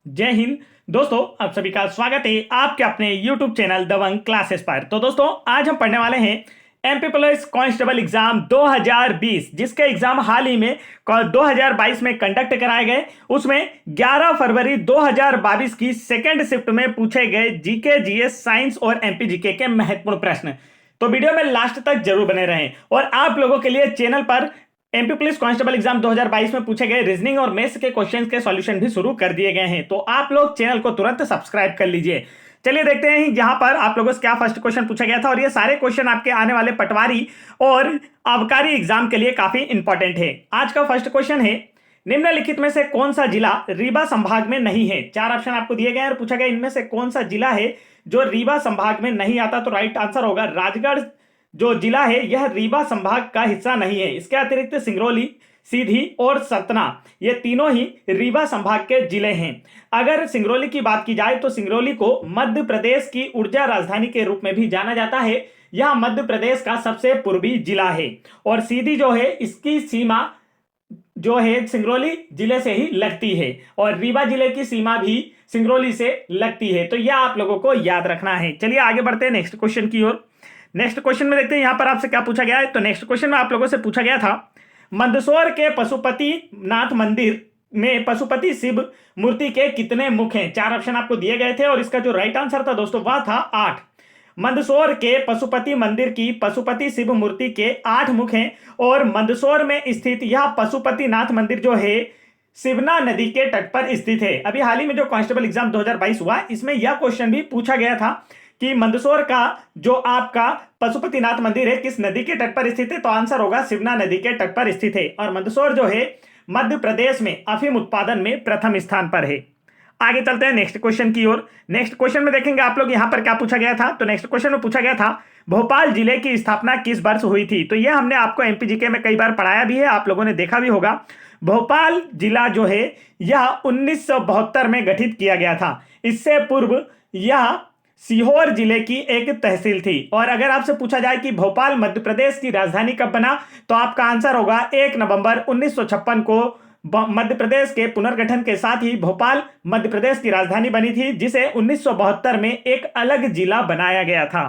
जय हिंद। दोस्तों, आप सभी का स्वागत है आपके अपने YouTube चैनल दबंग क्लासेस पर। तो दोस्तों, आज हम पढ़ने वाले हैं एमपी पुलिस कांस्टेबल एग्जाम 2020, जिसके एग्जाम हाल ही में 2022 में कंडक्ट कराए गए। उसमें 11 फरवरी 2022 की सेकेंड शिफ्ट में पूछे गए जीके, जीएस, साइंस और एमपी जीके के महत्वपूर्ण प्रश्न। तो वीडियो में लास्ट तक जरूर बने रहें। और आप लोगों के लिए चैनल पर एमपी पुलिस कांस्टेबल एग्जाम 2022 में पूछे गए रीजनिंग और मैथ्स के क्वेश्चंस के सॉल्यूशन भी शुरू कर दिए गए हैं, तो आप लोग चैनल को तुरंत सब्सक्राइब कर लीजिए। चलिए देखते हैं यहाँ पर आप लोगों से क्या फर्स्ट क्वेश्चन पूछा गया था। और ये सारे क्वेश्चन आपके आने वाले पटवारी और आबकारी एग्जाम के लिए काफी इंपॉर्टेंट है। आज का फर्स्ट क्वेश्चन है, निम्नलिखित में से कौन सा जिला रीवा संभाग में नहीं है। चार ऑप्शन आपको दिए गए हैं और पूछा गया इनमें से कौन सा जिला है जो रीवा संभाग में नहीं आता। तो राइट आंसर होगा राजगढ़ जो जिला है यह रीवा संभाग का हिस्सा नहीं है। इसके अतिरिक्त सिंगरौली, सीधी और सतना ये तीनों ही रीवा संभाग के जिले हैं। अगर सिंगरौली की बात की जाए तो सिंगरौली को मध्य प्रदेश की ऊर्जा राजधानी के रूप में भी जाना जाता है। यह मध्य प्रदेश का सबसे पूर्वी जिला है। और सीधी जो है इसकी सीमा जो है सिंगरौली जिले से ही लगती है और रीवा जिले की सीमा भी सिंगरौली से लगती है। तो यह आप लोगों को याद रखना है। चलिए आगे बढ़ते हैं नेक्स्ट क्वेश्चन की ओर। नेक्स्ट क्वेश्चन में देखते हैं यहां पर आपसे क्या पूछा गया है। तो नेक्स्ट क्वेश्चन में आप लोगों से पूछा गया था, मंदसौर के पशुपति नाथ मंदिर में पशुपति शिव मूर्ति के कितने मुख हैं। चार ऑप्शन आपको दिए गए थे और इसका जो राइट आंसर था दोस्तों वह था 8। मंदसौर के पशुपति मंदिर की पशुपति शिव मूर्ति के 8 मुख हैं। और मंदसौर में स्थित यह पशुपति नाथ मंदिर जो है शिवना नदी के तट पर स्थित है। अभी हाल ही में जो कांस्टेबल एग्जाम 2022 हुआ इसमें यह क्वेश्चन भी पूछा गया था कि मंदसौर का जो आपका पशुपतिनाथ मंदिर है किस नदी के तट पर स्थित है। तो आंसर होगा शिवना नदी के तट पर स्थित है। और मंदसौर जो है मध्य प्रदेश में अफीम उत्पादन में प्रथम स्थान पर है। आगे चलते हैं नेक्स्ट क्वेश्चन की ओर। नेक्स्ट क्वेश्चन में देखेंगे आप लोग यहां पर क्या पूछा गया था। तो नेक्स्ट क्वेश्चन में पूछा गया था, भोपाल जिले की स्थापना किस वर्ष हुई थी। तो यह हमने आपको एमपीजीके में कई बार पढ़ाया भी है, आप लोगों ने देखा भी होगा। भोपाल जिला जो है यह 1972 में गठित किया गया था। इससे पूर्व यह सीहोर जिले की एक तहसील थी। और अगर आपसे पूछा जाए कि भोपाल मध्य प्रदेश की राजधानी कब बना तो आपका आंसर होगा 1 नवंबर 1956 को मध्य प्रदेश के पुनर्गठन के साथ ही भोपाल मध्य प्रदेश की राजधानी बनी थी, जिसे 1972 में एक अलग जिला बनाया गया था।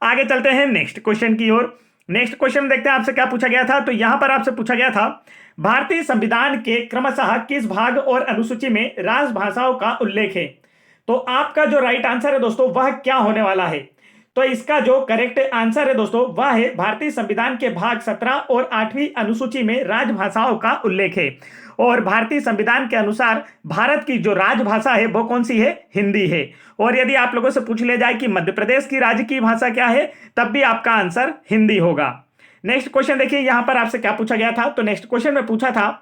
आगे चलते हैं नेक्स्ट क्वेश्चन की ओर। नेक्स्ट क्वेश्चन देखते हैं आपसे क्या पूछा गया था। तो यहां पर आपसे पूछा गया था, भारतीय संविधान के क्रमशः किस भाग और अनुसूची में राजभाषाओं का उल्लेख है। तो आपका जो राइट आंसर है दोस्तों वह क्या होने वाला है। तो इसका जो करेक्ट आंसर है दोस्तों वह है भारतीय संविधान के भाग 17 और 8वीं अनुसूची में राजभाषाओं का उल्लेख है। और भारतीय संविधान के अनुसार भारत की जो राजभाषा है वो कौन सी है, हिंदी है। और यदि आप लोगों से पूछ लिया जाए कि मध्य प्रदेश की राज्य की भाषा क्या है तब भी आपका आंसर हिंदी होगा। नेक्स्ट क्वेश्चन देखिए यहां पर आपसे क्या पूछा गया था। तो नेक्स्ट क्वेश्चन में पूछा था,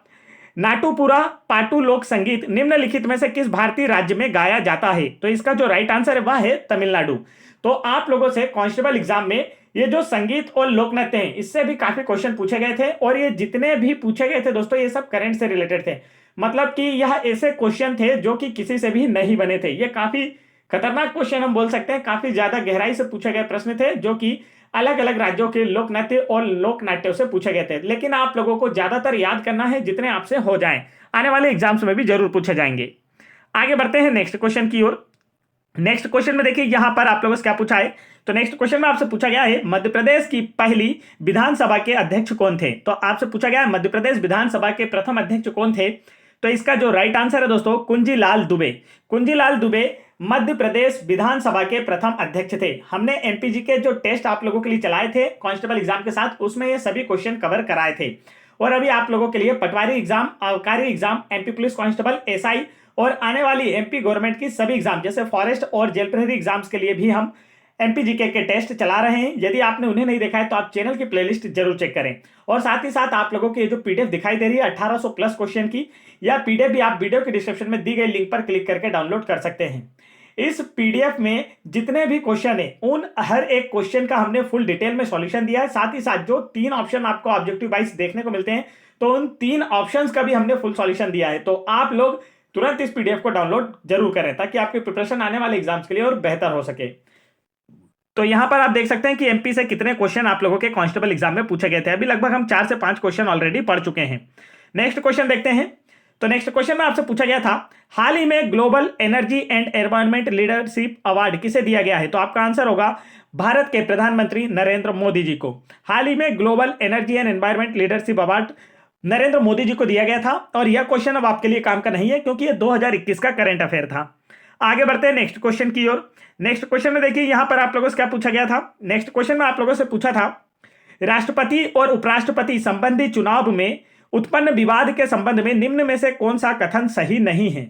नाटुपुरा पाटु लोक संगीत निम्नलिखित में से किस भारतीय राज्य में गाया जाता है। तो इसका जो राइट आंसर है वह है तमिलनाडु। तो आप लोगों से कांस्टेबल एग्जाम में ये जो संगीत और लोक नृत्य हैं इससे भी काफी क्वेश्चन पूछे गए थे। और ये जितने भी पूछे गए थे दोस्तों ये सब करंट से रिलेटेड थे। मतलब कि यह ऐसे क्वेश्चन थे जो कि किसी से भी नहीं बने थे। ये काफी खतरनाक क्वेश्चन हम बोल सकते हैं, काफी ज्यादा गहराई से पूछे गए प्रश्न थे जो कि अलग अलग राज्यों के लोक नृत्य और लोक नाट्यों से पूछे गए थे। लेकिन आप लोगों को ज्यादातर याद करना है जितने आपसे हो जाएं, आने वाले एग्जाम्स में भी जरूर पूछे जाएंगे। आगे बढ़ते हैं नेक्स्ट क्वेश्चन की ओर। नेक्स्ट क्वेश्चन में देखिए यहां पर आप लोगों से क्या पूछा है। तो नेक्स्ट क्वेश्चन में आपसे पूछा गया है, मध्य प्रदेश की पहली विधानसभा के अध्यक्ष कौन थे। तो आपसे पूछा गया है मध्य प्रदेश विधानसभा के प्रथम अध्यक्ष कौन थे। तो इसका जो राइट आंसर है दोस्तों कुंजीलाल दुबे। कुंजीलाल दुबे मध्य प्रदेश विधानसभा के प्रथम अध्यक्ष थे। हमने एमपीजी के जो टेस्ट आप लोगों के लिए चलाए थे कांस्टेबल एग्जाम के साथ उसमें ये सभी क्वेश्चन कवर कराए थे। और अभी आप लोगों के लिए पटवारी एग्जाम, आबकारी exam, MP police constable, SI और आने वाली एमपी गवर्नमेंट की सभी एग्जाम जैसे फॉरेस्ट और जेल प्रहरी एग्जाम्स के लिए भी हम एमपीजीके के टेस्ट चला रहे हैं। यदि आपने उन्हें नहीं देखा है तो आप चैनल की प्लेलिस्ट जरूर चेक करें। और साथ ही साथ आप लोगों की ये जो पीडीएफ दिखाई दे रही है 1800 प्लस क्वेश्चन की, यह पीडीएफ भी आप वीडियो के डिस्क्रिप्शन में दी गई लिंक पर क्लिक करके डाउनलोड कर सकते हैं। इस पीडीएफ में जितने भी क्वेश्चन है उन हर एक क्वेश्चन का हमने फुल डिटेल में सॉल्यूशन दिया है। साथ ही साथ जो 3 ऑप्शन आपको ऑब्जेक्टिव वाइज देखने को मिलते हैं तो उन 3 ऑप्शंस का भी हमने फुल सॉल्यूशन दिया है। तो आप लोग तुरंत इस पीडीएफ को डाउनलोड जरूर करें ताकि आपकी प्रिपरेशन आने वाले एग्जाम्स के लिए और बेहतर हो सके। तो यहां पर आप देख सकते हैं कि एमपी से कितने क्वेश्चन आप लोगों के कांस्टेबल एग्जाम में पूछे गए थे। अभी लगभग हम 4 से 5 क्वेश्चन ऑलरेडी पढ़ चुके हैं। नेक्स्ट क्वेश्चन देखते हैं। तो नेक्स्ट क्वेश्चन में आपसे पूछा गया था, हाल ही में global energy and environment leadership award किसे दिया गया है? तो आपका आंसर होगा भारत के प्रधानमंत्री नरेंद्र मोदी जी को। हाल ही में global energy and environment leadership award Narendra Modi ji को दिया गया था। और यह क्वेश्चन अब आपके लिए काम का नहीं है क्योंकि यह 2021 का करंट अफेयर था। आगे बढ़ते हैं नेक्स्ट क्वेश्चन की ओर। नेक्स्ट क्वेश्चन में देखिए यहां पर आप लोगों से क्या पूछा गया था। नेक्स्ट क्वेश्चन में आप लोगों से पूछा था, राष्ट्रपति और उपराष्ट्रपति संबंधी चुनाव में उत्पन्न विवाद के संबंध में निम्न में से कौन सा कथन सही नहीं है?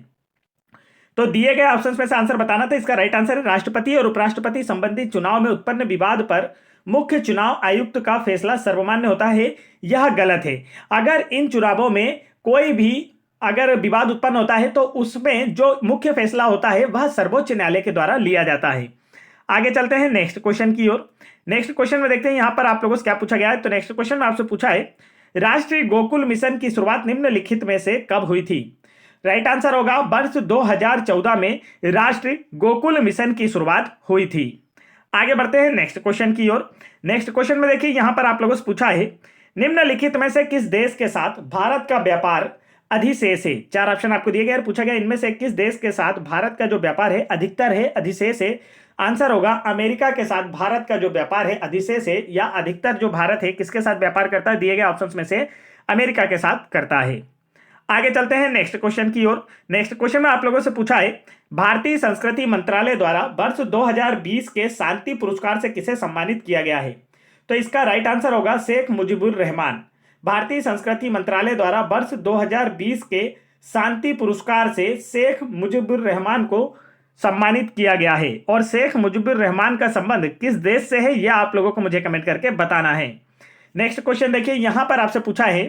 तो दिए गए ऑप्शंस में से आंसर बताना था। इसका राइट आंसर है, राष्ट्रपति और उपराष्ट्रपति संबंधी चुनाव में उत्पन्न विवाद पर मुख्य चुनाव आयुक्त का फैसला सर्वमान्य होता है। यह गलत है। अगर इन चुनावों में कोई भी अगर विवाद उत्पन्न होता है तो उसमें जो मुख्य फैसला होता है वह सर्वोच्च न्यायालय के द्वारा लिया जाता है। आगे चलते हैं नेक्स्ट क्वेश्चन की ओर। नेक्स्ट क्वेश्चन में देखते हैं यहां पर आप लोगों से क्या पूछा गया है। तो नेक्स्ट क्वेश्चन में आपसे पूछा है, राष्ट्रीय गोकुल मिशन की शुरुआत निम्नलिखित में से कब हुई थी? राइट आंसर होगा वर्ष 2014 में राष्ट्रीय गोकुल मिशन की शुरुआत हुई थी। आगे बढ़ते हैं नेक्स्ट क्वेश्चन की ओर। नेक्स्ट क्वेश्चन में देखिए यहां पर आप लोगों से पूछा है, निम्नलिखित में से किस देश के साथ भारत का व्यापार अधिशेष है? चार ऑप्शन आपको दिए गए, पूछा गया इनमें से किस देश के साथ भारत का जो व्यापार है अधिकतर है, अधिशेष है? आंसर होगा अमेरिका के साथ भारत का जो व्यापार है अधिशेष है, या अधिकतर जो भारत है किसके साथ व्यापार करता है? दिए गए ऑप्शंस में से अमेरिका के साथ करता है। आगे चलते हैं नेक्स्ट क्वेश्चन की ओर। नेक्स्ट क्वेश्चन में आप लोगों से पूछा है, भारतीय संस्कृति मंत्रालय द्वारा वर्ष 2020 के शांति पुरस्कार से किसे सम्मानित किया गया है? तो इसका राइट आंसर होगा शेख मुजीबुर रहमान। भारतीय संस्कृति मंत्रालय द्वारा वर्ष 2020 के शांति पुरस्कार से शेख मुजीबुर रहमान को सम्मानित किया गया है। और शेख मुजीबुर रहमान का संबंध किस देश से है यह आप लोगों को मुझे कमेंट करके बताना है। नेक्स्ट क्वेश्चन देखिए यहां पर आपसे पूछा है,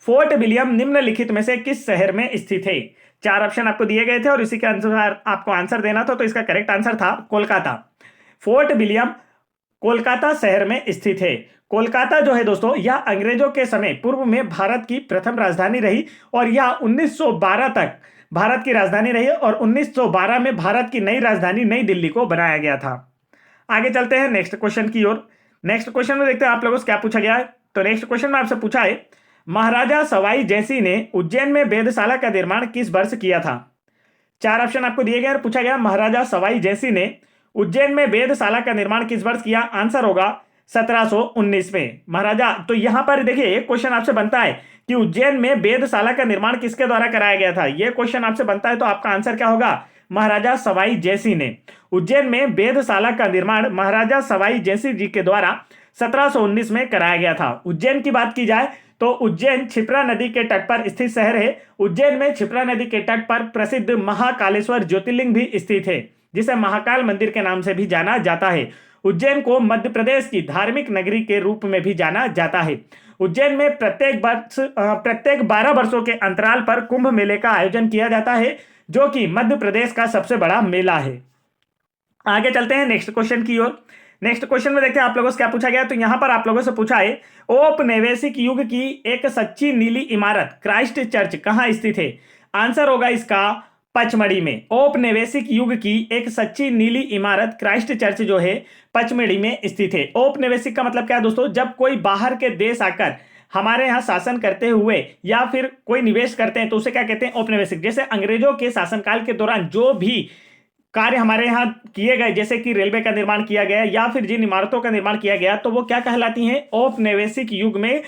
फोर्ट विलियम निम्नलिखित में से किस शहर में स्थित है? चार ऑप्शन आपको दिए गए थे और इसी के अनुसार आपको आंसर देना था। तो इसका करेक्ट आंसर था कोलकाता। फोर्ट विलियम कोलकाता शहर में स्थित है। कोलकाता जो है दोस्तों यह अंग्रेजों के समय पूर्व में भारत की प्रथम राजधानी रही और यह 1912 तक भारत की राजधानी रही और 1912 में भारत की नई राजधानी नई दिल्ली को बनाया गया था। आगे चलते हैं नेक्स्ट क्वेश्चन की ओर। नेक्स्ट क्वेश्चन में देखते हैं आप लोगों से क्या पूछा गया है। तो नेक्स्ट क्वेश्चन में आपसे पूछा है, महाराजा सवाई जयसिंह ने उज्जैन में वेधशाला का निर्माण किस वर्ष किया था? चार ऑप्शन आपको दिए गए और पूछा गया महाराजा सवाई जयसिंह ने उज्जैन में वेधशाला का निर्माण किस वर्ष किया? आंसर होगा 1719 में। महाराजा, तो यहां पर देखिए एक क्वेश्चन आपसे बनता है कि उज्जैन में वेधशाला का निर्माण किसके द्वारा कराया गया था? यह क्वेश्चन आपसे बनता है तो आपका आंसर क्या होगा? महाराजा सवाई जयसिंह ने। उज्जैन में वेधशाला का निर्माण महाराजा सवाई जयसिंह जी के द्वारा 1719 में कराया गया था। उज्जैन की बात की जाए तो उज्जैन क्षिप्रा नदी के तट पर स्थित शहर है। उज्जैन में क्षिप्रा नदी के तट पर प्रसिद्ध महाकालेश्वर ज्योतिर्लिंग भी स्थित है जिसे महाकाल मंदिर के नाम से भी जाना जाता है। उज्जैन को मध्य प्रदेश की धार्मिक नगरी के रूप में भी जाना जाता है। उज्जैन में प्रत्येक 12 वर्षों के अंतराल पर कुंभ मेले का आयोजन किया जाता है जो कि मध्य प्रदेश का सबसे बड़ा मेला है। आगे चलते हैं नेक्स्ट क्वेश्चन की ओर। नेक्स्ट क्वेश्चन में देखते हैं आप लोगों से क्या पूछा गया। तो यहां पर आप लोगों से पूछा है, औपनिवेशिक युग की एक सच्ची नीली इमारत क्राइस्ट चर्च कहां स्थित है? आंसर होगा इसका पचमढ़ी में। औपनिवेशिक युग की एक सच्ची नीली इमारत क्राइस्ट चर्च जो है पचमढ़ी में स्थित है। औपनिवेशिक का मतलब क्या है दोस्तों? जब कोई बाहर के देश आकर हमारे यहाँ शासन करते हुए या फिर कोई निवेश करते हैं तो उसे क्या कहते हैं? औपनिवेशिक। जैसे अंग्रेजों के शासनकाल के दौरान जो भी कार्य हमारे यहाँ किए गए, जैसे कि रेलवे का निर्माण किया गया या फिर जिन इमारतों का निर्माण किया गया, तो वो क्या कहलाती हैं? औपनिवेशिक युग में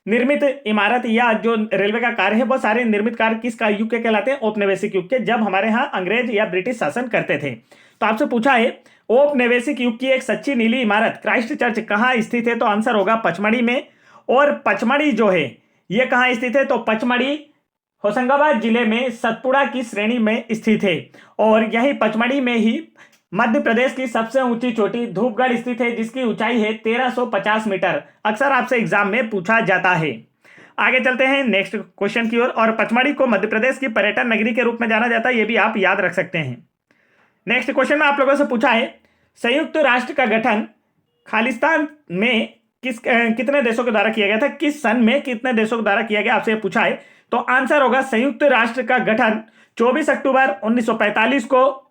निर्मित इमारत या जो रेलवे का कार्य है वो सारे निर्मित कार्य किस का युग के कहलाते हैं? औपनिवेशिक युग के, जब हमारे यहाँ अंग्रेज या ब्रिटिश शासन करते थे। तो आपसे पूछा है औपनिवेशिक युग की एक सच्ची नीली इमारत क्राइस्ट चर्च कहाँ स्थित है? तो आंसर होगा पचमढ़ी में। और पचमढ़ी जो है ये कहाँ स्थित है? तो पचमढ़ी होशंगाबाद जिले में सतपुड़ा की श्रेणी में स्थित है। और यही पचमढ़ी में ही मध्य प्रदेश की सबसे ऊंची चोटी धूपगढ़ स्थित है जिसकी ऊंचाई है 1350 मीटर। अक्सर आपसे एग्जाम में पूछा जाता है। आगे चलते हैं नेक्स्ट क्वेश्चन की ओर। और पचमढ़ी को मध्य प्रदेश की पर्यटन नगरी के रूप में जाना जाता है, यह भी आप याद रख सकते हैं। नेक्स्ट क्वेश्चन में आप लोगों से पूछा है, संयुक्त राष्ट्र का गठन खालिस्तान में कितने देशों के द्वारा किया गया था? किस सन में कितने देशों के द्वारा किया गया, आपसे पूछा है। तो आंसर होगा संयुक्त राष्ट्र का गठन 24 अक्टूबर 1945 को।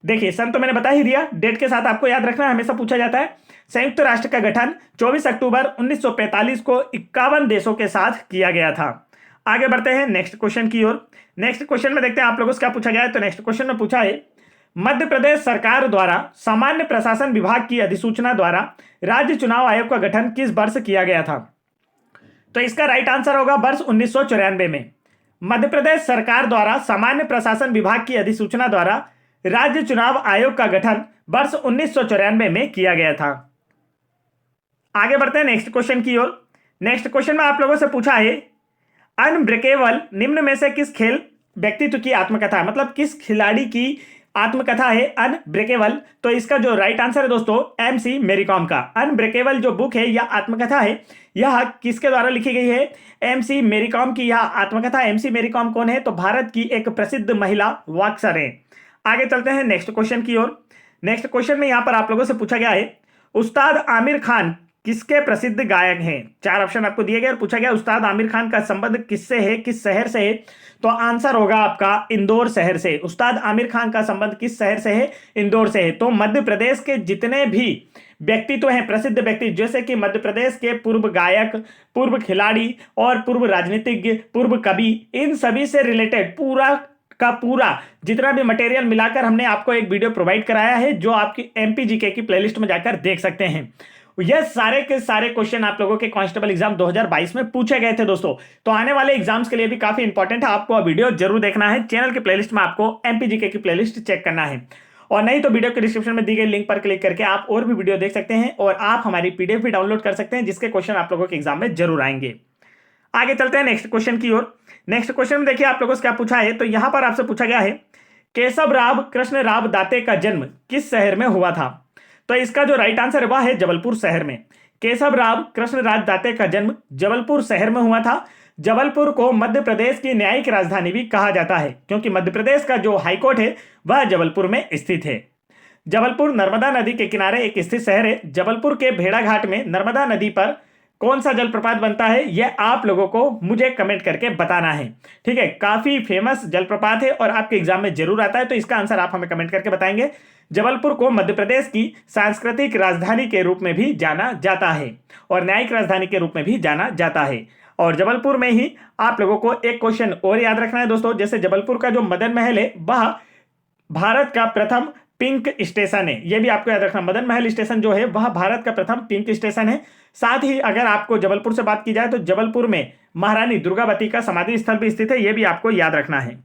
देखिए सन तो मैंने बता ही दिया, डेट के साथ आपको याद रखना, हमेशा पूछा जाता है। संयुक्त राष्ट्र का गठन 24 अक्टूबर 1945 को 51 देशों के साथ किया गया था। आगे बढ़ते हैं नेक्स्ट क्वेश्चन की ओर। नेक्स्ट क्वेश्चन में देखते हैं आप लोगों से क्या पूछा गया है। तो नेक्स्ट क्वेश्चन में पूछा है, मध्य प्रदेश सरकार द्वारा सामान्य प्रशासन विभाग की अधिसूचना द्वारा राज्य चुनाव आयोग का गठन किस वर्ष किया गया था? तो इसका राइट आंसर होगा वर्ष 1994 में। मध्य प्रदेश सरकार द्वारा सामान्य प्रशासन विभाग की अधिसूचना द्वारा राज्य चुनाव आयोग का गठन वर्ष 1994 में किया गया था। आगे बढ़ते हैं नेक्स्ट क्वेश्चन की ओर। नेक्स्ट क्वेश्चन में आप लोगों से पूछा है, अनब्रेकेबल निम्न में से किस खेल व्यक्तित्व की आत्मकथा है, मतलब किस खिलाड़ी की आत्मकथा है अनब्रेकेबल? तो इसका जो राइट आंसर है दोस्तों MC मैरी कॉम का। अनब्रेकेबल जो बुक है या आत्मकथा है, यह किसके द्वारा लिखी गई है? MC मैरी कॉम की यह आत्मकथा। MC मैरी कॉम कौन है? तो भारत की एक प्रसिद्ध महिला बॉक्सर है। आगे चलते हैं नेक्स्ट क्वेश्चन की ओर। नेक्स्ट क्वेश्चन में यहां पर आप लोगों से पूछा गया है, उस्ताद आमिर खान किसके प्रसिद्ध गायक हैं? 4 ऑप्शन आपको दिए गए और पूछा गया उस्ताद आमिर खान का संबंध किससे है, किस शहर से है? तो आंसर होगा आपका इंदौर शहर से। उस्ताद आमिर खान का संबंध किस शहर से है? इंदौर से है। तो मध्य प्रदेश के जितने भी व्यक्तित्व हैं, प्रसिद्ध व्यक्ति, जैसे कि मध्य प्रदेश के पूर्व गायक, पूर्व खिलाड़ी और पूर्व राजनीतिज्ञ, पूर्व कवि, इन सभी से रिलेटेड पूरा का पूरा जितना भी मटेरियल मिलाकर हमने आपको एक वीडियो प्रोवाइड कराया है, जो आपकी MPGK की प्लेलिस्ट में जाकर देख सकते हैं। ये सारे के सारे क्वेश्चन आप लोगों के कांस्टेबल एग्जाम 2022 में पूछे गए थे दोस्तों। तो आने वाले एग्जाम्स के लिए भी काफी इंपॉर्टेंट है, आपको वीडियो जरूर देखना है। चैनल के प्लेलिस्ट में आपको MPGK की प्लेलिस्ट चेक करना है, और नहीं तो वीडियो के डिस्क्रिप्शन में दी गई लिंक पर क्लिक करके आप और भी वीडियो देख सकते हैं, और आप हमारी PDF भी डाउनलोड कर सकते हैं, जिसके क्वेश्चन आप लोगों के एग्जाम में जरूर आएंगे। आगे चलते हैं नेक्स्ट क्वेश्चन की ओर। नेक्स्ट क्वेश्चन में देखिए आप लोगों से क्या पूछा है। तो यहां पर आपसे पूछा गया है, केशवराव कृष्णराव दाते का जन्म किस शहर में हुआ था? तो इसका जो राइट आंसर है वह है जबलपुर शहर में। केशवराव कृष्णराज दाते का जन्म जबलपुर शहर में हुआ था। जबलपुर को मध्य प्रदेश की न्यायिक राजधानी भी कहा जाता है, क्योंकि मध्य प्रदेश का जो हाईकोर्ट है वह जबलपुर में स्थित है। जबलपुर नर्मदा नदी के किनारे एक स्थित शहर है। जबलपुर के भेड़ाघाट में नर्मदा नदी पर कौन सा जलप्रपात बनता है, यह आप लोगों को मुझे कमेंट करके बताना है। ठीक है, काफी फेमस जलप्रपात है और आपके एग्जाम में जरूर आता है, तो इसका आंसर आप हमें कमेंट करके बताएंगे। जबलपुर को मध्य प्रदेश की सांस्कृतिक राजधानी के रूप में भी जाना जाता है और न्यायिक राजधानी के रूप में भी जाना जाता है। और जबलपुर में ही आप लोगों को एक क्वेश्चन और याद रखना है दोस्तों, जैसे जबलपुर का जो मदन महल है वह भारत का प्रथम पिंक स्टेशन है। यह भी आपको याद रखना, मदन महल स्टेशन जो है वह भारत का प्रथम पिंक स्टेशन है। साथ ही अगर आपको जबलपुर से बात की जाए तो जबलपुर में महारानी दुर्गावती का समाधि स्थल भी स्थित है, यह भी आपको याद रखना है।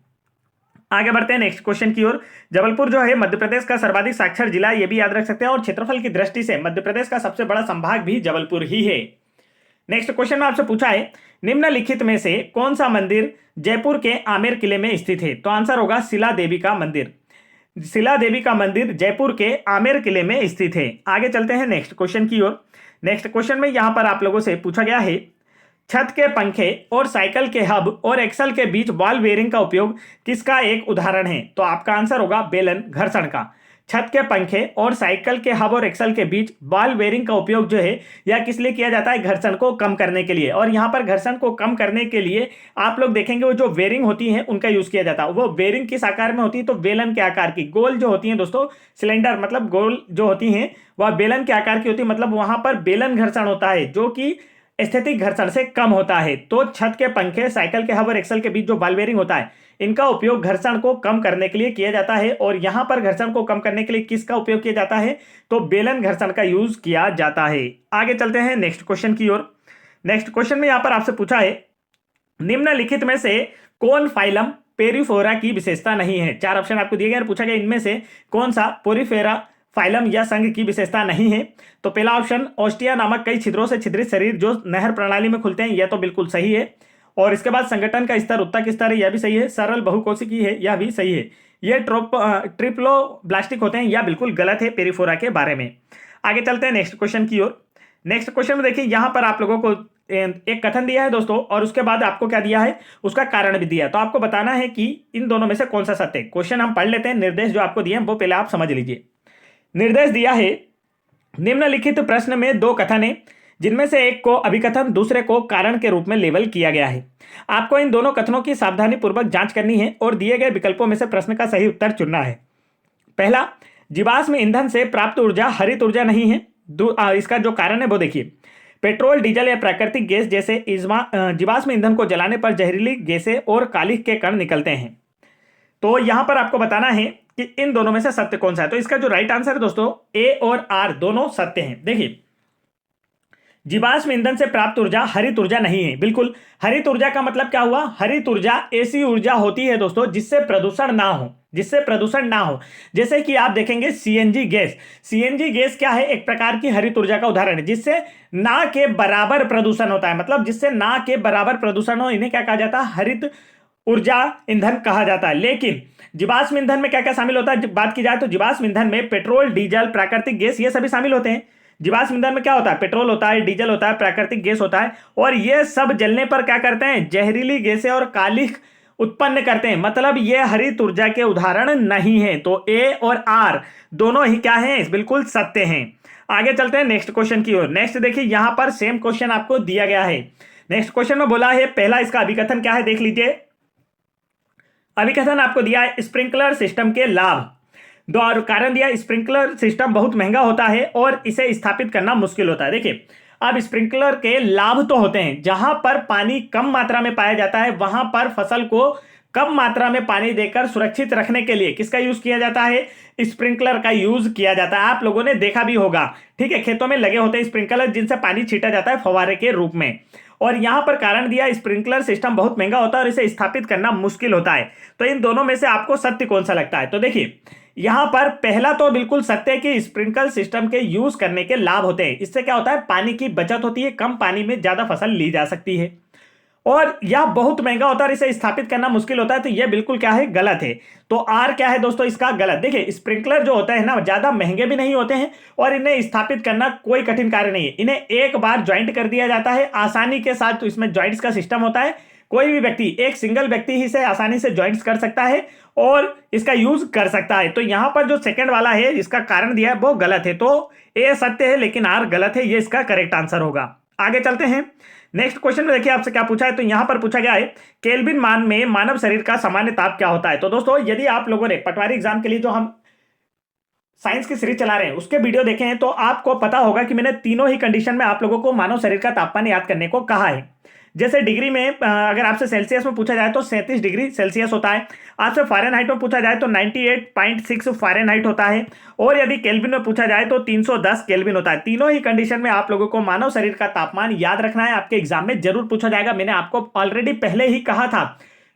आगे बढ़ते हैं नेक्स्ट क्वेश्चन की ओर। जबलपुर जो है मध्य प्रदेश का सर्वाधिक साक्षर जिला, यह भी याद रख सकते हैं, और क्षेत्रफल की दृष्टि से मध्य प्रदेश का सबसे बड़ा संभाग भी जबलपुर ही है। नेक्स्ट क्वेश्चन में आपसे पूछा है, निम्नलिखित में से कौन सा मंदिर जयपुर के आमेर किले में स्थित है? तो आंसर होगा शिला देवी का मंदिर। शिला देवी का मंदिर जयपुर के आमेर किले में स्थित है। आगे चलते हैं नेक्स्ट क्वेश्चन की ओर। नेक्स्ट क्वेश्चन में यहां पर आप लोगों से पूछा गया है, छत के पंखे और साइकिल के हब और एक्सल के बीच बॉल बेयरिंग का उपयोग किसका एक उदाहरण है? तो आपका आंसर होगा बेलन घर्षण का। छत के पंखे और साइकिल के हब और एक्सल के बीच बॉल बेयरिंग का उपयोग जो है यह किस लिए किया जाता है? घर्षण को कम करने के लिए। और यहाँ पर घर्षण को कम करने के लिए आप लोग देखेंगे वो जो बेयरिंग होती है उनका यूज किया जाता है। वो बेयरिंग किस आकार में होती है? तो बेलन के आकार की, गोल जो होती है दोस्तों, सिलेंडर मतलब गोल जो होती है वह बेलन के आकार की होती है, मतलब वहां पर बेलन घर्षण होता है जो कि स्थैतिक घर्षण से कम होता है। तो छत के पंखे, साइकिल के हब और एक्सल के बीच जो बॉल बेयरिंग होता है इनका उपयोग घर्षण को कम करने के लिए किया जाता है। और यहां पर घर्षण को कम करने के लिए किसका उपयोग किया जाता है? तो बेलन घर्षण का यूज किया जाता है। आगे चलते हैं नेक्स्ट क्वेश्चन की ओर। नेक्स्ट क्वेश्चन में यहां पर आपसे पूछा है, निम्नलिखित में से कौन फाइलम पेरिफोरा की विशेषता नहीं है? 4 ऑप्शन आपको दिए गए और पूछा गया इनमें से कौन सा पोरिफेरा फाइलम या संघ की विशेषता नहीं है? तो पहला ऑप्शन, ऑस्टिया नामक कई छिद्रों से छिद्रित शरीर जो नहर प्रणाली में खुलते हैं, यह तो बिल्कुल सही है। और इसके बाद संगठन का स्तर उत्तक स्तर है, यह भी सही है। सरल बहुकोशिकीय है, यह भी सही है। यह ट्रिप्लोब्लास्टिक होते हैं, यह बिल्कुल गलत है पेरिफोरा के बारे में। आगे चलते हैं नेक्स्ट क्वेश्चन की ओर। नेक्स्ट क्वेश्चन में देखिए यहां पर आप लोगों को एक कथन दिया है दोस्तों, और उसके बाद आपको क्या दिया है, उसका कारण भी दिया है। तो आपको बताना है कि इन दोनों में से कौन सा सत्य है। क्वेश्चन हम पढ़ लेते हैं, निर्देश जो आपको दिए हैं वो पहले आप समझ लीजिए। निर्देश दिया है, निम्नलिखित प्रश्न में 2 कथन है जिनमें से एक को अभिकथन, दूसरे को कारण के रूप में लेबल किया गया है। आपको इन दोनों कथनों की सावधानी पूर्वक जांच करनी है और दिए गए विकल्पों में से प्रश्न का सही उत्तर चुनना है। पहला, जीवाश्म ईंधन से प्राप्त ऊर्जा हरित ऊर्जा नहीं है। इसका जो कारण है वो देखिए, पेट्रोल, डीजल या प्राकृतिक गैस जैसे जीवाश्म ईंधन को जलाने पर जहरीली गैसें और कालिख के कण निकलते हैं। तो यहां पर आपको बताना है कि इन दोनों में से सत्य कौन सा है। तो इसका जो राइट आंसर है दोस्तों, ए और आर दोनों सत्य हैं। देखिए, जीवाश्म ईंधन से प्राप्त ऊर्जा हरित ऊर्जा नहीं है। बिल्कुल, हरित ऊर्जा का मतलब क्या हुआ? हरित ऊर्जा ऐसी ऊर्जा होती है दोस्तों जिससे प्रदूषण ना हो, जिससे प्रदूषण ना हो। जैसे कि आप देखेंगे सीएनजी गैस, सीएनजी गैस क्या है? एक प्रकार की हरित ऊर्जा का उदाहरण है जिससे ना के बराबर प्रदूषण होता है, मतलब जिससे ना के बराबर प्रदूषण हो, इन्हें क्या कहा जाता है? हरित ऊर्जा ईंधन कहा जाता है। लेकिन जीवाश्म ईंधन में क्या क्या शामिल होता है? जब बात की जाए तो जीवाश्म ईंधन में पेट्रोल, डीजल, प्राकृतिक गैस ये सभी शामिल होते हैं। जीवाश्म ईंधन में क्या होता है? पेट्रोल होता है, डीजल होता है, प्राकृतिक गैस होता है, और ये सब जलने पर क्या करते हैं? जहरीली गैसें और कालिख उत्पन्न करते हैं। मतलब ये हरित ऊर्जा के उदाहरण नहीं है। तो ए और आर दोनों ही क्या हैं? बिल्कुल सत्य हैं। आगे चलते हैं नेक्स्ट क्वेश्चन की ओर। नेक्स्ट देखिए, यहां पर सेम क्वेश्चन आपको दिया गया है। नेक्स्ट क्वेश्चन में बोला है, पहला इसका अभिकथन क्या है देख लीजिए। अभिकथन आपको दिया है स्प्रिंकलर सिस्टम के लाभ। दो और कारण दिया, स्प्रिंकलर सिस्टम बहुत महंगा होता है और इसे स्थापित करना मुश्किल होता है। देखिए, अब स्प्रिंकलर के लाभ तो होते हैं, जहां पर पानी कम मात्रा में पाया जाता है वहां पर फसल को कम मात्रा में पानी देकर सुरक्षित रखने के लिए किसका यूज किया जाता है? स्प्रिंकलर का यूज किया जाता है। आप लोगों ने देखा भी होगा, ठीक है, खेतों में लगे होते हैं स्प्रिंकलर जिनसे पानी छीटा जाता है फव्वारे के रूप में। और यहां पर कारण दिया, स्प्रिंकलर सिस्टम बहुत महंगा होता है और इसे स्थापित करना मुश्किल होता है। तो इन दोनों में से आपको सत्य कौन सा लगता है? तो देखिए, यहां पर पहला तो बिल्कुल सत्य है कि स्प्रिंकलर सिस्टम के यूज करने के लाभ होते हैं। इससे क्या होता है? पानी की बचत होती है, कम पानी में ज्यादा फसल ली जा सकती है। और यह बहुत महंगा होता है और इसे स्थापित करना मुश्किल होता है। तो यह बिल्कुल क्या है? गलत है। तो आर क्या है दोस्तों इसका? गलत। देखिए, स्प्रिंकलर जो होता है ना, ज्यादा महंगे भी नहीं होते हैं और इन्हें स्थापित करना कोई कठिन कार्य नहीं है। इन्हें एक बार ज्वाइंट कर दिया जाता है आसानी के साथ। तो इसमें ज्वाइंट्स का सिस्टम होता है, कोई भी व्यक्ति, एक सिंगल व्यक्ति ही से आसानी से ज्वाइंट्स कर सकता है और इसका यूज कर सकता है। तो यहां पर जो सेकंड वाला है जिसका कारण दिया है वो गलत है। तो ए सत्य है लेकिन आर गलत है, ये इसका करेक्ट आंसर होगा। आगे चलते हैं नेक्स्ट क्वेश्चन में। देखिए आपसे क्या पूछा है, तो यहां पर पूछा गया है केल्विन मान में मानव शरीर का सामान्य ताप क्या होता है। तो दोस्तों, यदि आप लोगों ने पटवारी एग्जाम के लिए जो हम साइंस की सीरीज चला रहे हैं उसके वीडियो देखे हैं तो आपको पता होगा कि मैंने तीनों ही कंडीशन में आप लोगों को मानव शरीर का तापमान याद करने को कहा है। जैसे डिग्री में अगर आपसे सेल्सियस में पूछा जाए तो 37 डिग्री सेल्सियस होता है। आपसे फ़ारेनहाइट में पूछा जाए तो 98.6 फ़ारेनहाइट होता है। और यदि केल्विन में पूछा जाए तो 310 केल्विन होता है। तीनों ही कंडीशन में आप लोगों को मानव शरीर का तापमान याद रखना है। आपके एग्जाम में जरूर पूछा जाएगा। मैंने आपको ऑलरेडी पहले ही कहा था,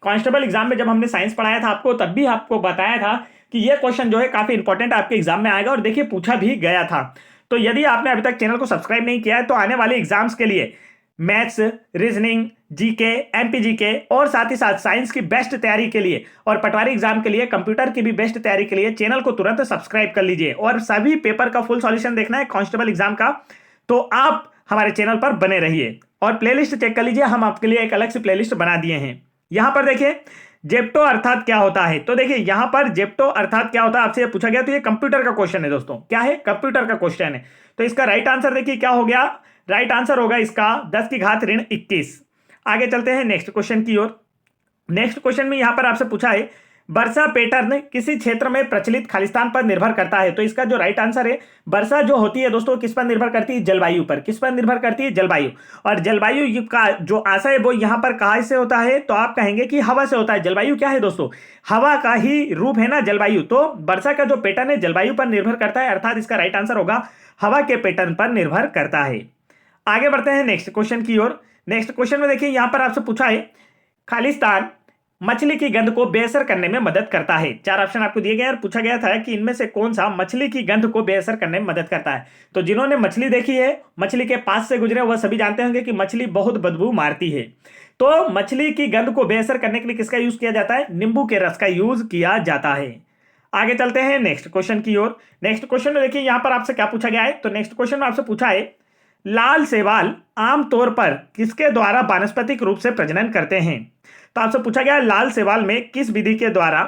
कांस्टेबल एग्जाम में जब हमने साइंस पढ़ाया था आपको, तब भी आपको बताया था कि यह क्वेश्चन जो है काफी इंपॉर्टेंट आपके एग्जाम में आएगा। और देखिए, पूछा भी गया था। तो यदि आपने अभी तक चैनल को सब्सक्राइब नहीं किया है तो आने वाले एग्जाम्स के लिए मैथ्स, रीजनिंग, जीके, एमपीजीके और साथ ही साथ साइंस की बेस्ट तैयारी के लिए और पटवारी एग्जाम के लिए, कंप्यूटर की भी बेस्ट तैयारी के लिए चैनल को तुरंत सब्सक्राइब कर लीजिए। और सभी पेपर का फुल सॉल्यूशन देखना है कांस्टेबल एग्जाम का, तो आप हमारे चैनल पर बने रहिए। और प्लेलिस्ट चेक कर लीजिए, हम आपके लिए एक अलग से प्लेलिस्ट बना दिए हैं। यहां पर देखिए, जेप्टो अर्थात क्या होता है। तो देखिए, यहां पर जेप्टो अर्थात क्या होता है आपसे पूछा गया, तो ये कंप्यूटर का क्वेश्चन है दोस्तों। क्या है? कंप्यूटर का क्वेश्चन है। तो इसका राइट आंसर देखिए क्या हो गया। राइट आंसर होगा इसका 10 की घात ऋण 21। आगे चलते हैं नेक्स्ट क्वेश्चन की ओर। नेक्स्ट क्वेश्चन में यहां पर आपसे पूछा है वर्षा पैटर्न किसी क्षेत्र में प्रचलित खालिस्तान पर निर्भर करता है। तो इसका जो राइट आंसर है, वर्षा जो होती है दोस्तों किस पर निर्भर करती है? जलवायु पर। किस पर निर्भर करती है? जलवायु। और जलवायु का जो आशय है वो यहां पर कहां से होता है? तो आप कहेंगे कि हवा से होता है। जलवायु क्या है दोस्तों? हवा का ही रूप है ना जलवायु। तो वर्षा का जो पैटर्न है जलवायु पर निर्भर करता है, अर्थात इसका राइट आंसर होगा हवा के पैटर्न पर निर्भर करता है। आगे बढ़ते हैं नेक्स्ट क्वेश्चन की ओर। नेक्स्ट क्वेश्चन में देखिए, यहां पर आपसे पूछा है खालिस्तान मछली की गंध को बेअसर करने में मदद करता है। 4 ऑप्शन आपको दिए गए और पूछा गया था कि इनमें से कौन सा मछली की गंध को बेअसर करने में मदद करता है। तो जिन्होंने मछली देखी है, मछली के पास से गुजरे, वह सभी जानते होंगे कि मछली बहुत बदबू मारती है। तो मछली की गंध को बेअसर करने के लिए किसका यूज किया जाता है? नींबू के रस का यूज किया जाता है। आगे चलते हैं नेक्स्ट क्वेश्चन की ओर। नेक्स्ट क्वेश्चन में देखिए, यहां पर आपसे क्या पूछा गया है। तो नेक्स्ट क्वेश्चन में आपसे पूछा है लाल शैवाल आमतौर पर किसके द्वारा वानस्पतिक रूप से प्रजनन करते हैं। तो आपसे पूछा गया लाल शैवाल में किस विधि के द्वारा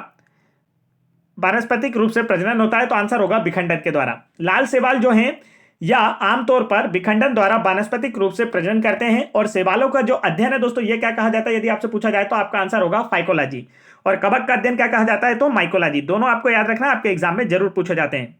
वानस्पतिक रूप से प्रजनन होता है। तो आंसर होगा विखंडन के द्वारा। लाल शैवाल जो हैं या आमतौर पर विखंडन द्वारा वानस्पतिक रूप से प्रजनन करते हैं। और शैवालों का जो अध्ययन है दोस्तों, ये क्या कहा जाता है? यदि आपसे पूछा जाए तो आपका आंसर होगा फाइकोलॉजी। और कवक का अध्ययन क्या कहा जाता है? तो माइकोलॉजी। दोनों आपको याद रखना है, आपके एग्जाम में जरूर पूछे जाते हैं।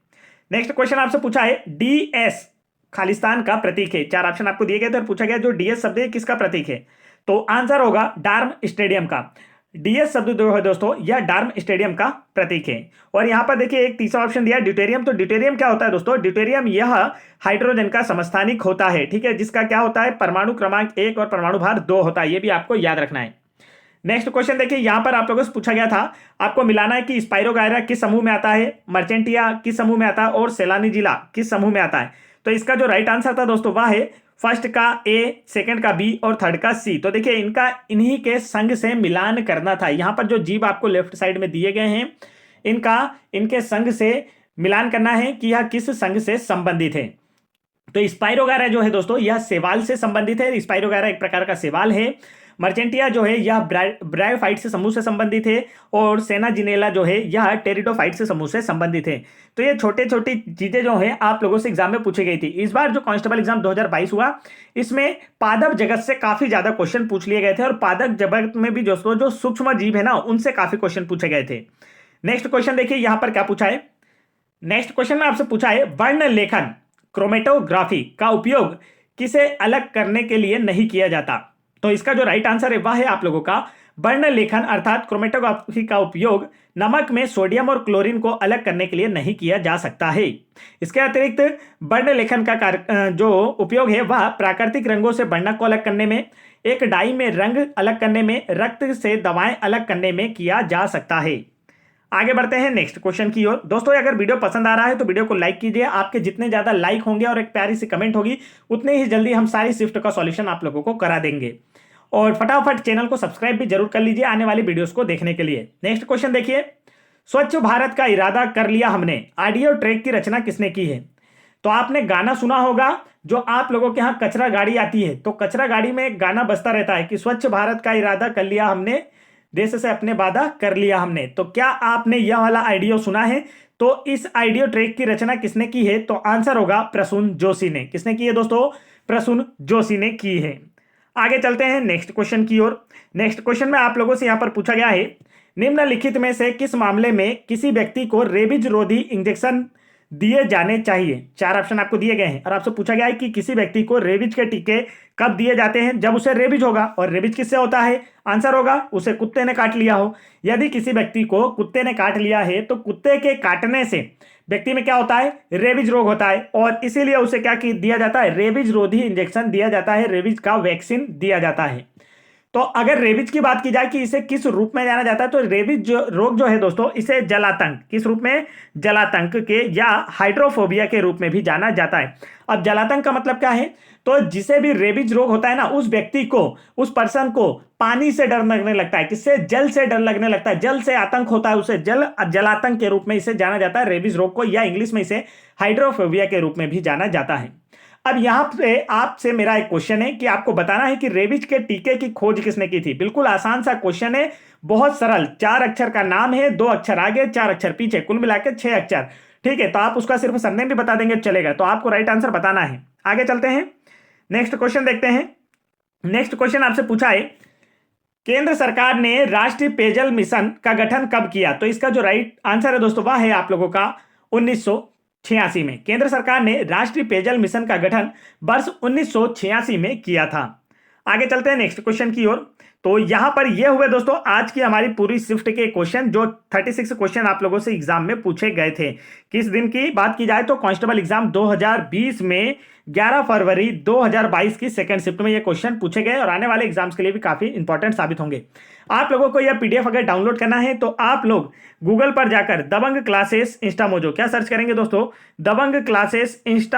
नेक्स्ट क्वेश्चन आपसे पूछा है डीएस खालिस्तान का प्रतीक है? चार ऑप्शन आपको दिए गए थे और पूछा गया जो डीएस शब्द है किसका प्रतीक है? तो आंसर होगा डार्म स्टेडियम का। डीएस शब्द जो है दोस्तों यह डार्म स्टेडियम का प्रतीक है। और यहां पर देखिए एक तीसरा ऑप्शन दिया ड्यूटेरियम। तो ड्यूटेरियम क्या होता है दोस्तों? ड्यूटेरियम यह हाइड्रोजन का समस्थानिक होता है, ठीक है, जिसका क्या होता है परमाणु क्रमांक 1 और परमाणु भार 2 होता है। यह भी आपको याद रखना है। नेक्स्ट क्वेश्चन देखिए, यहां पर आप लोगों से पूछा गया था, आपको मिलाना है कि स्पाइरोगायरा किस समूह में आता है, मर्चेंटिया किस समूह में आता है और सेलानिजिला किस समूह में आता है। तो इसका जो राइट आंसर था दोस्तों वह है फर्स्ट का ए, सेकंड का बी और थर्ड का सी। तो देखिए इनका इन्हीं के संग से मिलान करना था। यहां पर जो जीव आपको लेफ्ट साइड में दिए गए हैं इनके संग से मिलान करना है कि यह किस संग से संबंधित है। तो स्पाइरोगायरा जो है दोस्तों यह सेवाल से संबंधित है। स्पाइरोगायरा एक प्रकार का सेवाल है। मर्चेंटिया जो है यह ब्रायोफाइट से समूह से संबंधित है और सेनाजिनेला जो है यह टेरिडोफाइट से समूह से संबंधित है। तो ये छोटे छोटी चीजें जो है आप लोगों से एग्जाम में पूछी गई थी। इस बार जो कांस्टेबल एग्जाम 2022 हुआ इसमें पादप जगत से काफी ज्यादा क्वेश्चन पूछ लिए गए थे और पादप जगत में भी दोस्तों जो सूक्ष्म जीव है ना उनसे काफी क्वेश्चन पूछे गए थे। नेक्स्ट क्वेश्चन देखिए यहां पर क्या पूछा है। नेक्स्ट क्वेश्चन में आपसे पूछा है वर्ण लेखन क्रोमेटोग्राफी का उपयोग किसे अलग करने के लिए नहीं किया जाता। तो इसका जो राइट आंसर है वह है आप लोगों का वर्ण लेखन अर्थात क्रोमेटोग्राफी का उपयोग नमक में सोडियम और क्लोरीन को अलग करने के लिए नहीं किया जा सकता है। इसके अतिरिक्त वर्ण लेखन का जो उपयोग है वह प्राकृतिक रंगों से वर्णक को अलग करने में, एक डाई में रंग अलग करने में, रक्त से दवाएं अलग करने में किया जा सकता है। आगे बढ़ते हैं नेक्स्ट क्वेश्चन की ओर। दोस्तों अगर वीडियो पसंद आ रहा है तो वीडियो को लाइक कीजिए। आपके जितने ज्यादा लाइक होंगे और एक प्यारी सी कमेंट होगी उतने ही जल्दी हम सारी शिफ्ट का सॉल्यूशन आप लोगों को करा देंगे। और फटाफट चैनल को सब्सक्राइब भी जरूर कर लीजिए आने वाली वीडियोस को देखने के लिए। नेक्स्ट क्वेश्चन देखिए, स्वच्छ भारत का इरादा कर लिया हमने ऑडियो ट्रैक की रचना किसने की है। तो आपने गाना सुना होगा जो आप लोगों के यहाँ कचरा गाड़ी आती है तो कचरा गाड़ी में एक गाना बजता रहता है कि स्वच्छ भारत का इरादा कर लिया हमने, देश से अपने वादा कर लिया हमने। तो क्या आपने यह वाला ऑडियो सुना है? तो इस ऑडियो ट्रैक की रचना किसने की है? तो आंसर होगा प्रसून जोशी ने। किसने की है दोस्तों? प्रसून जोशी ने की है। आगे चलते हैं नेक्स्ट क्वेश्चन की ओर। नेक्स्ट क्वेश्चन में आप लोगों से यहां पर पूछा गया है निम्नलिखित में से किस मामले में किसी व्यक्ति को रेबीज रोधी इंजेक्शन दिए जाने चाहिए। चार ऑप्शन आपको दिए गए हैं और आपसे पूछा गया है कि किसी व्यक्ति को रेबीज के टीके कब दिए जाते हैं? जब उसे रेबीज होगा। और रेबीज किससे होता है? आंसर होगा उसे कुत्ते ने काट लिया हो। यदि किसी व्यक्ति को कुत्ते ने काट लिया है तो कुत्ते के काटने से व्यक्ति में क्या होता है? रेबीज रोग होता है और इसीलिए उसे क्या दिया जाता है? रेबीज रोधी इंजेक्शन दिया जाता है, रेबीज का वैक्सीन दिया जाता है। तो अगर रेबीज की बात की जाए कि इसे किस रूप में जाना जाता है तो रेबीज रोग जो है दोस्तों इसे जलातंक, किस रूप में? जलातंक के या हाइड्रोफोबिया के रूप में भी जाना जाता है। अब जलातंक का मतलब क्या है? तो जिसे भी रेबीज रोग होता है ना उस व्यक्ति को, उस पर्सन को पानी से डर लगने लगता है। किससे? जल से डर लगने लगता है, जल से आतंक होता है, उसे जलातंक के रूप में इसे जाना जाता है रेबीज रोग को, या इंग्लिश में इसे हाइड्रोफोबिया के रूप में भी जाना जाता है। अब यहां पे आपसे मेरा एक क्वेश्चन है कि आपको बताना है कि रेबीज के टीके की खोज किसने की थी। बिल्कुल आसान सा क्वेश्चन है, बहुत सरल। 4 अक्षर का नाम है, 2 अक्षर आगे 4 अक्षर पीछे, कुल मिलाकर 6 अक्षर। ठीक है, तो आप उसका सिर्फ सरनेम भी बता देंगे चलेगा। तो आपको राइट आंसर बताना है। आगे चलते हैं नेक्स्ट क्वेश्चन देखते हैं। नेक्स्ट क्वेश्चन आपसे पूछा है केंद्र सरकार ने राष्ट्रीय पेयजल मिशन का गठन कब किया। तो इसका जो राइट आंसर है दोस्तों वह है आप लोगों का 1986 में। केंद्र सरकार ने राष्ट्रीय पेयजल मिशन का गठन वर्ष 1986 में किया था। आगे चलते हैं नेक्स्ट क्वेश्चन की ओर। तो यहां पर ये हुए दोस्तों आज की हमारी पूरी शिफ्ट के क्वेश्चन, जो 36 क्वेश्चन आप लोगों से एग्जाम में पूछे गए थे। किस दिन की बात की जाए तो कांस्टेबल एग्जाम 2020 में 11 फरवरी 2022 की सेकंड शिफ्ट में ये क्वेश्चन पूछे गए और आने वाले एग्जाम्स के लिए भी काफी इंपॉर्टेंट साबित होंगे। आप लोगों को यह पीडीएफ अगर डाउनलोड करना है तो आप लोग गूगल पर जाकर दबंग क्लासेस इंस्टा मोजो क्या सर्च करेंगे दोस्तों? दबंग क्लासेस इंस्टा